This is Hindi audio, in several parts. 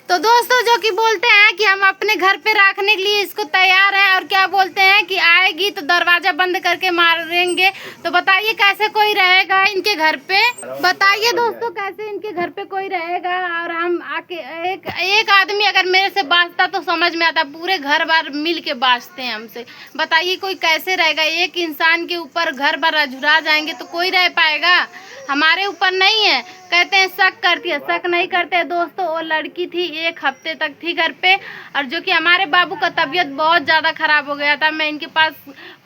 तो दोस्तों जो कि बोलते हैं कि हम अपने घर पे रखने के लिए इसको तैयार हैं और क्या बोलते हैं कि आएगी तो दरवाजा बंद करके मारेंगे। तो बताइए कैसे कोई रहेगा इनके घर पे, बताइए दोस्तों कैसे इनके घर पे कोई रहेगा। और हम आके एक आदमी अगर मेरे से बांटता तो समझ में आता, पूरे घर बार मिल के बांटते हैं हमसे। बताइए कोई कैसे रहेगा, एक इंसान के ऊपर घर बार अझुरा जाएंगे तो कोई रह पाएगा। हमारे ऊपर नहीं है, कहते हैं शक करती है, शक नहीं करते दोस्तों। वो लड़की थी 1 हफ्ते तक थी घर पे, और जो कि हमारे बाबू का तबीयत बहुत ज़्यादा ख़राब हो गया था। मैं इनके पास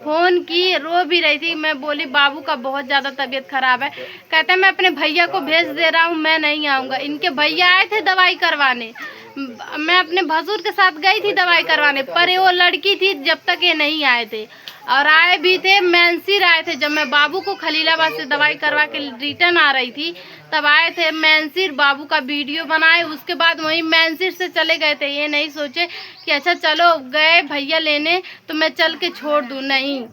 फ़ोन की, रो भी रही थी। मैं बोली बाबू का बहुत ज़्यादा तबीयत ख़राब है। कहते हैं मैं अपने भैया को भेज दे रहा हूँ, मैं नहीं आऊँगा। इनके भैया आए थे दवाई करवाने, मैं अपने भसुर के साथ गई थी दवाई करवाने, पर वो लड़की थी जब तक ये नहीं आए थे। और आए भी थे, मैनसिर आए थे। जब मैं बाबू को खलीलाबाद से दवाई करवा के रिटर्न आ रही थी तब आए थे मैनसिर, बाबू का वीडियो बनाए। उसके बाद वहीं मैनसिर से चले गए थे। ये नहीं सोचे कि अच्छा चलो गए भैया लेने तो मैं चल के छोड़ दूँ, नहीं।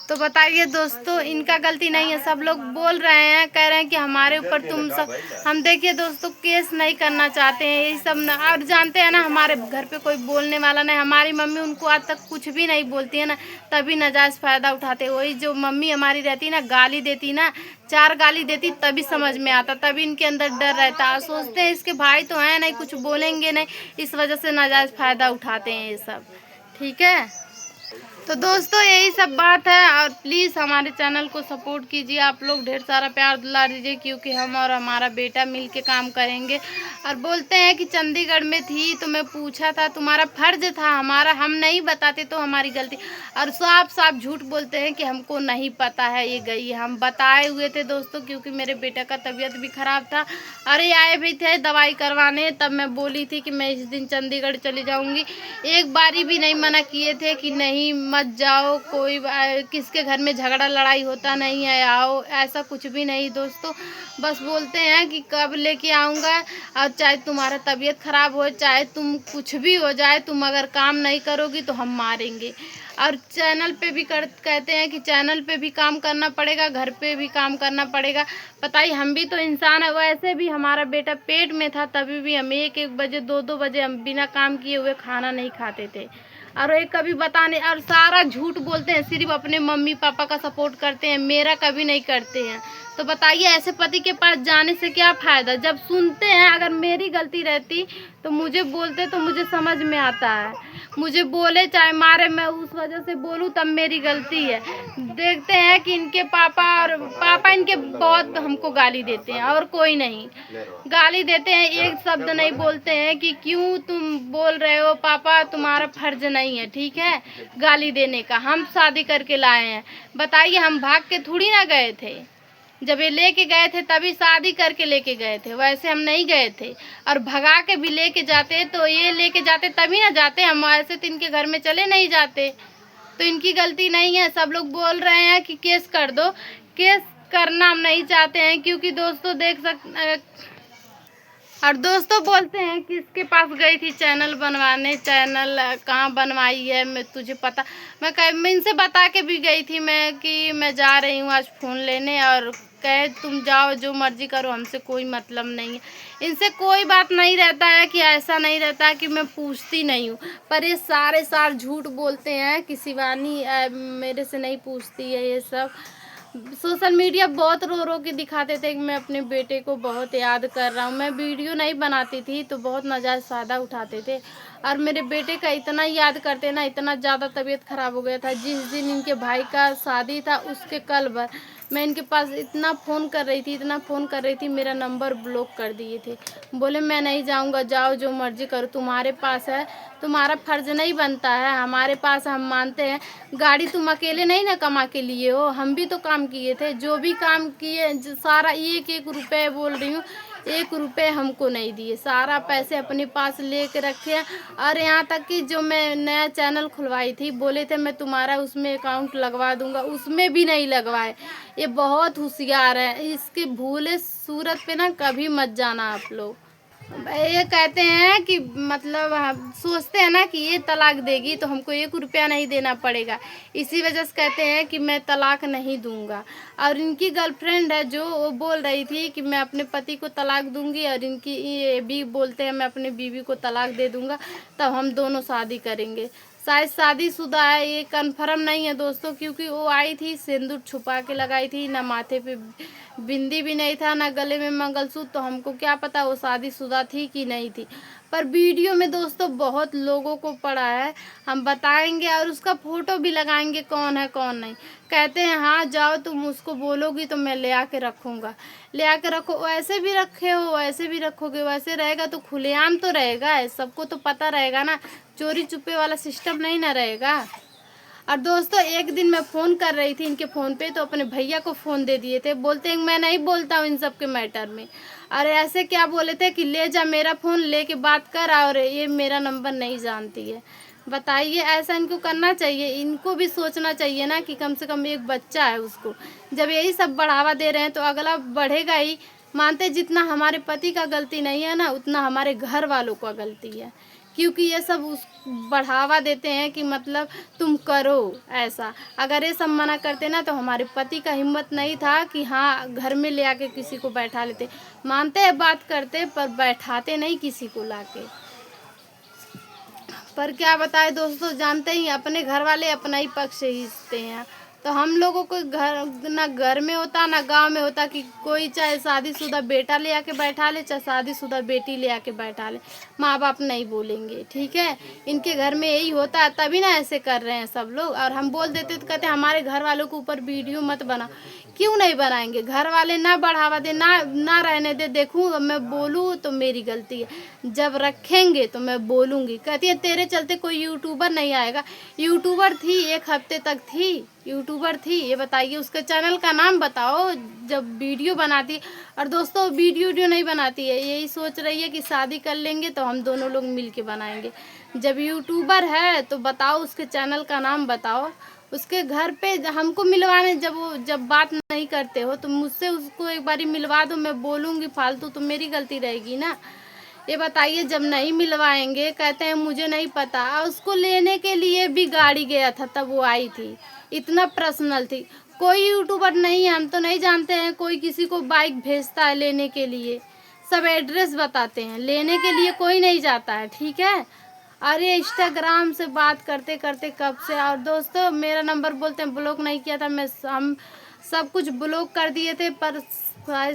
तो बताइए दोस्तों इनका गलती नहीं है। सब लोग बोल रहे हैं, कह रहे हैं कि हमारे ऊपर तुम सब, हम देखिए दोस्तों केस नहीं करना चाहते हैं यही सब ना। और जानते हैं ना हमारे घर पे कोई बोलने वाला नहीं। हमारी मम्मी उनको आज तक कुछ भी नहीं बोलती है ना, तभी नाजायज़ फ़ायदा उठाते। वही जो मम्मी हमारी रहती ना, गाली देती ना, 4 गाली देती तभी समझ में आता, तभी इनके अंदर डर रहता है। सोचते हैं इसके भाई तो हैं नहीं, कुछ बोलेंगे नहीं, इस वजह से नाजायज़ फ़ायदा उठाते हैं ये सब, ठीक है। तो दोस्तों यही सब बात है। और प्लीज़ हमारे चैनल को सपोर्ट कीजिए, आप लोग ढेर सारा प्यार दुलार दीजिए, क्योंकि हम और हमारा बेटा मिल के काम करेंगे। और बोलते हैं कि चंडीगढ़ में थी तो मैं पूछा था, तुम्हारा फ़र्ज था, हमारा हम नहीं बताते तो हमारी गलती। और साफ साफ झूठ बोलते हैं कि हमको नहीं पता है ये गई। हम बताए हुए थे दोस्तों, क्योंकि मेरे बेटा का तबीयत भी ख़राब था। अरे आए भी थे दवाई करवाने, तब मैं बोली थी कि मैं इस दिन चंडीगढ़ चली जाऊँगी। एक बारी भी नहीं मना किए थे कि नहीं मत जाओ, कोई किसके घर में झगड़ा लड़ाई होता नहीं है आओ, ऐसा कुछ भी नहीं दोस्तों। बस बोलते हैं कि कब लेके आऊँगा, और चाहे तुम्हारा तबीयत ख़राब हो, चाहे तुम कुछ भी हो जाए, तुम अगर काम नहीं करोगी तो हम मारेंगे। और चैनल पे भी कहते हैं कि चैनल पे भी काम करना पड़ेगा, घर पे भी काम करना पड़ेगा। पता ही हम भी तो इंसान है। वैसे भी हमारा बेटा पेट में था तभी भी हम 1-1 बजे 2-2 बजे हम बिना काम किए हुए खाना नहीं खाते थे। और एक कभी बताने, और सारा झूठ बोलते हैं, सिर्फ अपने मम्मी पापा का सपोर्ट करते हैं, मेरा कभी नहीं करते हैं। तो बताइए ऐसे पति के पास जाने से क्या फ़ायदा। जब सुनते हैं, अगर मेरी गलती रहती तो मुझे बोलते तो मुझे समझ में आता है। मुझे बोले चाहे मारे, मैं उस वजह से बोलूँ तब मेरी गलती है। देखते हैं कि इनके पापा इनके बहुत हमको गाली देते हैं, और कोई नहीं गाली देते हैं, एक शब्द नहीं बोलते हैं कि क्यों तुम बोल रहे हो पापा, तुम्हारा फर्ज नहीं है, ठीक है, गाली देने का। हम शादी करके लाए हैं, बताइए, हम भाग के थोड़ी ना गए थे। जब ये लेके गए थे तभी शादी करके लेके गए थे, वैसे हम नहीं गए थे। और भगा के भी लेके जाते तो ये लेके जाते तभी ना जाते, हम ऐसे तो इनके घर में चले नहीं जाते। तो इनकी गलती नहीं है। सब लोग बोल रहे हैं कि केस कर दो, केस करना हम नहीं चाहते हैं, क्योंकि दोस्तों और दोस्तों बोलते हैं कि इसके पास गई थी चैनल बनवाने, चैनल कहाँ बनवाई है मैं तुझे पता। मैं इनसे बता के भी गई थी मैं कि मैं जा रही हूँ आज फ़ोन लेने, और कहे तुम जाओ जो मर्ज़ी करो, हमसे कोई मतलब नहीं है। इनसे कोई बात नहीं रहता है कि ऐसा नहीं रहता है कि मैं पूछती नहीं हूँ, पर ये सारे साल झूठ बोलते हैं कि शिवानी मेरे से नहीं पूछती है। ये सब सोशल मीडिया बहुत रो रो के दिखाते थे कि मैं अपने बेटे को बहुत याद कर रहा हूँ। मैं वीडियो नहीं बनाती थी तो बहुत नाजायज़ फ़ायदा उठाते थे, और मेरे बेटे का इतना याद करते ना, इतना ज़्यादा तबीयत ख़राब हो गया था। जिस दिन इनके भाई का शादी था उसके कल भर मैं इनके पास इतना फ़ोन कर रही थी, इतना फ़ोन कर रही थी, मेरा नंबर ब्लॉक कर दिए थे। बोले मैं नहीं जाऊँगा, जाओ जो मर्ज़ी करो, तुम्हारे पास है, तुम्हारा फ़र्ज़ नहीं बनता है, हमारे पास हम मानते हैं। गाड़ी तुम अकेले नहीं ना कमा के लिए हो, हम भी तो काम किए थे। जो भी काम किए सारा 1-1 रुपये बोल रही हूँ, 1 रुपये हमको नहीं दिए, सारा पैसे अपने पास ले के रखे हैं। और यहाँ तक कि जो मैं नया चैनल खुलवाई थी, बोले थे मैं तुम्हारा उसमें अकाउंट लगवा दूंगा, उसमें भी नहीं लगवाए। ये बहुत होशियार है, इसके भूले सूरत पे ना कभी मत जाना आप लोग। ये कहते हैं कि मतलब हम सोचते हैं ना कि ये तलाक देगी तो हमको 1 रुपया नहीं देना पड़ेगा, इसी वजह से कहते हैं कि मैं तलाक नहीं दूंगा। और इनकी गर्लफ्रेंड है जो, वो बोल रही थी कि मैं अपने पति को तलाक दूंगी, और इनकी ये भी बोलते हैं मैं अपने बीवी को तलाक दे दूंगा, तब हम दोनों शादी करेंगे। शायद शादीशुदा है, ये कन्फर्म नहीं है दोस्तों, क्योंकि वो आई थी सिंदूर छुपा के लगाई थी, ना माथे पे बिंदी भी नहीं था, ना गले में मंगलसूत्र, तो हमको क्या पता वो शादीशुदा थी कि नहीं थी। पर वीडियो में दोस्तों बहुत लोगों को पड़ा है, हम बताएंगे और उसका फोटो भी लगाएंगे कौन है कौन नहीं। कहते हैं हाँ जाओ तुम उसको बोलोगी तो मैं ले आके रखूँगा, ले आके रखो, वैसे भी रखे हो वैसे भी रखोगे, वैसे रहेगा तो खुलेआम तो रहेगा, सबको तो पता रहेगा ना, चोरी छुपे वाला सिस्टम नहीं ना रहेगा। और दोस्तों एक दिन मैं फ़ोन कर रही थी इनके फ़ोन पे, तो अपने भैया को फ़ोन दे दिए थे, बोलते हैं मैं नहीं बोलता हूँ इन सब के मैटर में। और ऐसे क्या बोले थे कि ले जा मेरा फ़ोन लेके बात कर, और ये मेरा नंबर नहीं जानती है। बताइए, ऐसा इनको करना चाहिए, इनको भी सोचना चाहिए ना कि कम से कम एक बच्चा है उसको, जब यही सब बढ़ावा दे रहे हैं तो अगला बढ़ेगा ही। मानते जितना हमारे पति का गलती नहीं है ना, उतना हमारे घर वालों का गलती है, क्योंकि ये सब उस बढ़ावा देते हैं कि मतलब तुम करो ऐसा। अगर ये सब मना करते ना तो हमारे पति का हिम्मत नहीं था कि हाँ घर में ले आके किसी को बैठा लेते। मानते हैं बात करते पर बैठाते नहीं किसी को लाके। पर क्या बताए दोस्तों, जानते ही अपने घर वाले अपना ही पक्ष खींचते हैं। तो हम लोगों को घर ना घर में होता ना गांव में होता कि कोई चाहे शादीशुदा बेटा ले आके बैठा ले, चाहे शादीशुदा बेटी ले आके बैठा ले, माँ बाप नहीं बोलेंगे, ठीक है। इनके घर में यही होता है, तभी ना ऐसे कर रहे हैं सब लोग। और हम बोल देते तो कहते हमारे घर वालों के ऊपर वीडियो मत बना। क्यों नहीं बनाएंगे, घर वाले ना बढ़ावा दे, ना रहने दे। देखूँ मैं बोलूँ तो मेरी गलती है, जब रखेंगे तो मैं बोलूँगी। कहती है तेरे चलते कोई यूट्यूबर नहीं आएगा। यूट्यूबर थी 1 हफ्ते तक थी, यूट्यूबर थी, ये बताइए उसके चैनल का नाम बताओ जब वीडियो बनाती। और दोस्तों वीडियो नहीं बनाती है, यही सोच रही है कि शादी कर लेंगे तो हम दोनों लोग मिल के बनाएंगे। जब यूट्यूबर है तो बताओ उसके चैनल का नाम बताओ, उसके घर पे हमको मिलवाने जब बात नहीं करते हो तो मुझसे उसको एक बारी मिलवा दो, मैं बोलूँगी। फालतू तो मेरी गलती रहेगी ना। ये बताइए, जब नहीं मिलवाएंगे कहते हैं मुझे नहीं पता। उसको लेने के लिए भी गाड़ी गया था तब वो आई थी, इतना पर्सनल थी। कोई यूट्यूबर नहीं है, हम तो नहीं जानते हैं कोई किसी को बाइक भेजता है लेने के लिए, सब एड्रेस बताते हैं, लेने के लिए कोई नहीं जाता है, ठीक है। अरे इंस्टाग्राम से बात करते करते कब से। और दोस्तों मेरा नंबर बोलते हैं ब्लॉक नहीं किया था, हम सब कुछ ब्लॉक कर दिए थे, पर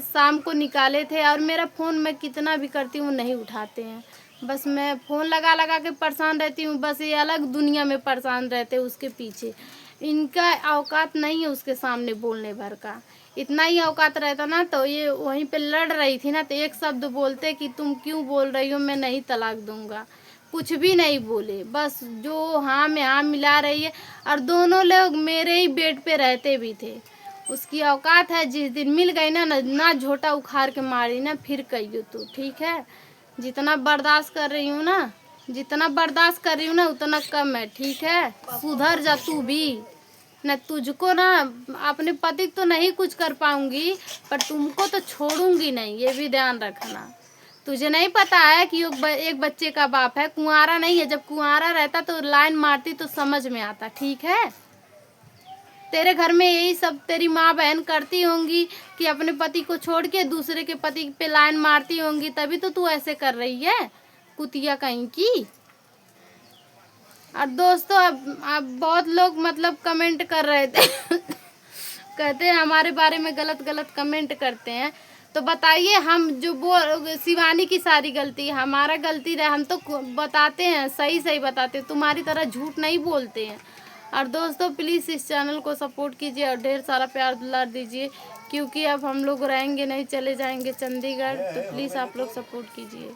शाम को निकाले थे। और मेरा फ़ोन मैं कितना भी करती हूँ नहीं उठाते हैं, बस मैं फ़ोन लगा लगा के परेशान रहती हूँ। बस ये अलग दुनिया में परेशान रहते हैं उसके पीछे, इनका औकात नहीं है उसके सामने बोलने भर का। इतना ही औकात रहता ना तो ये वहीं पे लड़ रही थी ना, तो एक शब्द बोलते कि तुम क्यों बोल रही हो, मैं नहीं तलाक दूंगा। कुछ भी नहीं बोले, बस जो हाँ में हाँ मिला रही है। और दोनों लोग मेरे ही बेड पे रहते भी थे। उसकी औकात है, जिस दिन मिल गई ना झोटा उखाड़ के मारी ना, फिर कहियो तू, ठीक है। जितना बर्दाश्त कर रही हूँ ना, जितना बर्दाश्त कर रही हूँ ना उतना कम है, ठीक है। सुधर जा तू भी न, तुझको ना अपने पति तो नहीं कुछ कर पाऊंगी, पर तुमको तो छोड़ूंगी नहीं, ये भी ध्यान रखना। तुझे नहीं पता है कि एक बच्चे का बाप है, कुंवारा नहीं है। जब कुंवारा रहता तो लाइन मारती तो समझ में आता, ठीक है। तेरे घर में यही सब तेरी माँ बहन करती होंगी कि अपने पति को छोड़ के दूसरे के पति पे लाइन मारती होंगी, तभी तो तू ऐसे कर रही है, कुतिया कहीं की। और दोस्तों अब बहुत लोग मतलब कमेंट कर रहे थे कहते हैं हमारे बारे में गलत गलत कमेंट करते हैं। तो बताइए, हम जो शिवानी की सारी गलती हमारा गलती रहे, हम तो बताते हैं, सही सही बताते हैं, तुम्हारी तरह झूठ नहीं बोलते हैं। और दोस्तों प्लीज़ इस चैनल को सपोर्ट कीजिए और ढेर सारा प्यार दुलार दीजिए, क्योंकि अब हम लोग रहेंगे नहीं, चले जाएंगे चंडीगढ़, तो प्लीज़ आप लोग सपोर्ट कीजिए।